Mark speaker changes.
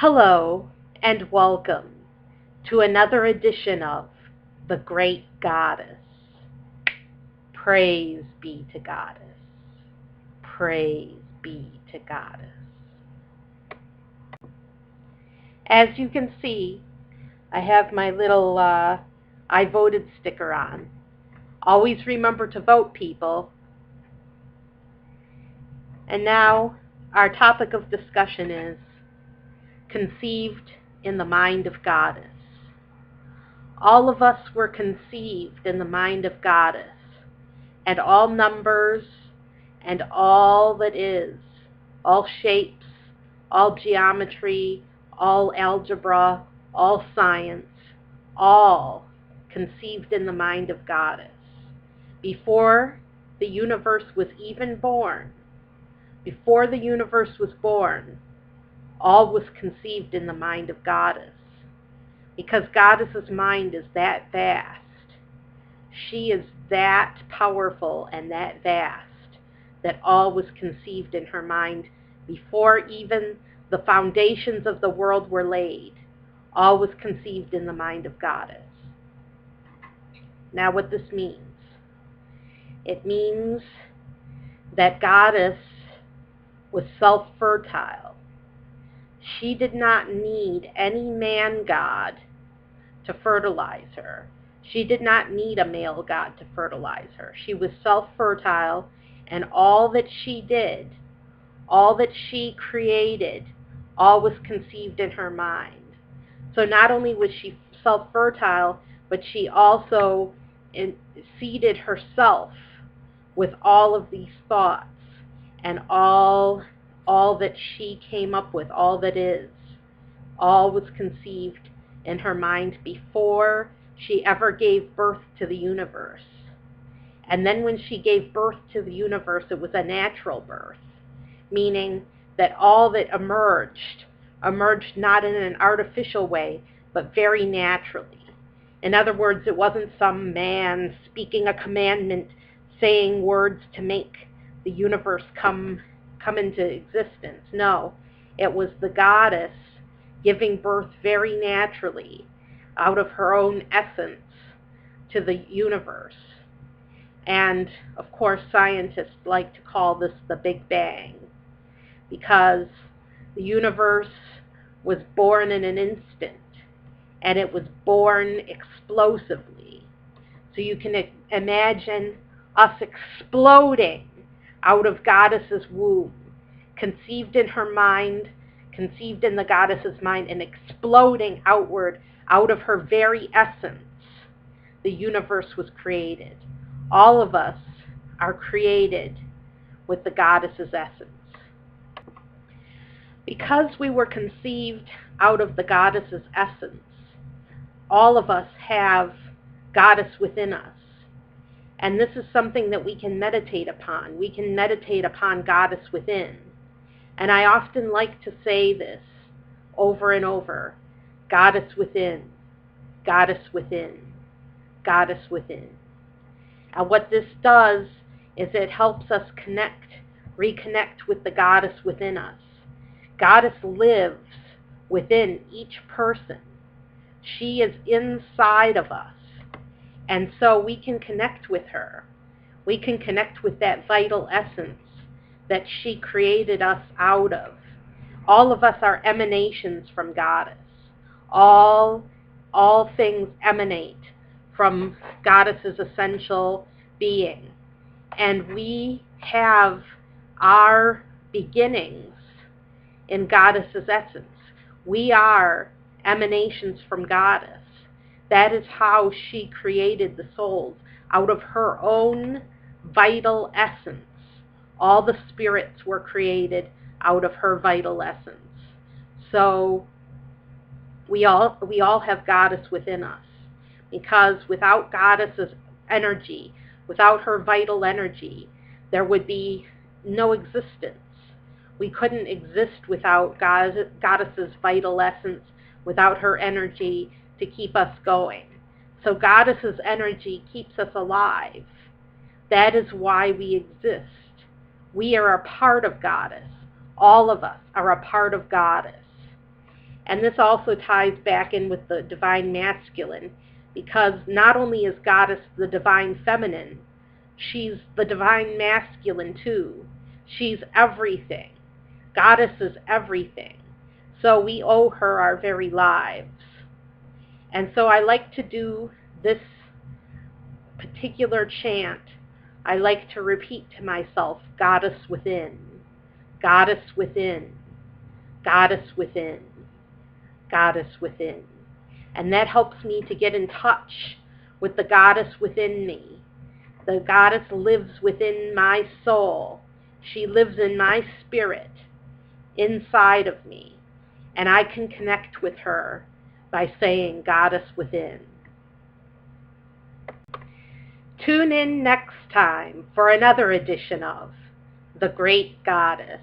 Speaker 1: Hello and welcome to another edition of The Great Goddess. Praise be to Goddess. Praise be to Goddess. As you can see, I have my little I voted sticker on. Always remember to vote, people. And now our topic of discussion is conceived in the mind of Goddess. All of us were conceived in the mind of Goddess, and all numbers and all that is, all shapes, all geometry, all algebra, all science, all conceived in the mind of Goddess. Before the universe was even born, before the universe was born, all was conceived in the mind of Goddess. Because Goddess's mind is that vast. She is that powerful and that vast that all was conceived in her mind before even the foundations of the world were laid. All was conceived in the mind of Goddess. Now what this means? It means that Goddess was self-fertile. She did not need any man god to fertilize her. She did not need a male god to fertilize her. She was self-fertile, and all that she did, all that she created, all was conceived in her mind. So not only was she self-fertile, but she also seeded herself with all of these thoughts and all that she came up with, all that is, all was conceived in her mind before she ever gave birth to the universe. And then when she gave birth to the universe, it was a natural birth, meaning that all that emerged not in an artificial way, but very naturally. In other words, it wasn't some man speaking a commandment, saying words to make the universe come into existence. No, it was the Goddess giving birth very naturally out of her own essence to the universe. And of course, scientists like to call this the Big Bang, because the universe was born in an instant, and it was born explosively. So you can imagine us exploding out of Goddess's womb, conceived in her mind, conceived in the Goddess's mind, and exploding outward out of her very essence. The universe was created. All of us are created with the Goddess's essence. Because we were conceived out of the Goddess's essence, all of us have Goddess within us. And this is something that we can meditate upon. We can meditate upon Goddess within. And I often like to say this over and over: Goddess within, Goddess within, Goddess within. And what this does is it helps us reconnect with the Goddess within us. Goddess lives within each person. She is inside of us. And so we can connect with her. We can connect with that vital essence that she created us out of. All of us are emanations from Goddess. All things emanate from Goddess's essential being. And we have our beginnings in Goddess's essence. We are emanations from Goddess. That is how she created the souls, out of her own vital essence. All the spirits were created out of her vital essence. So we all have Goddess within us, because without Goddess's energy, without her vital energy, there would be no existence. We couldn't exist without Goddess's vital essence, without her energy to keep us going. So Goddess's energy keeps us alive. That is why we exist. We are a part of Goddess. All of us are a part of Goddess. And this also ties back in with the divine masculine, because not only is Goddess the divine feminine, she's the divine masculine too. She's everything. Goddess is everything. So we owe her our very lives. And so I like to do this particular chant. I like to repeat to myself, Goddess within, Goddess within, Goddess within, Goddess within. And that helps me to get in touch with the Goddess within me. The Goddess lives within my soul. She lives in my spirit, inside of me. And I can connect with her by saying Goddess within. Tune in next time for another edition of The Great Goddess.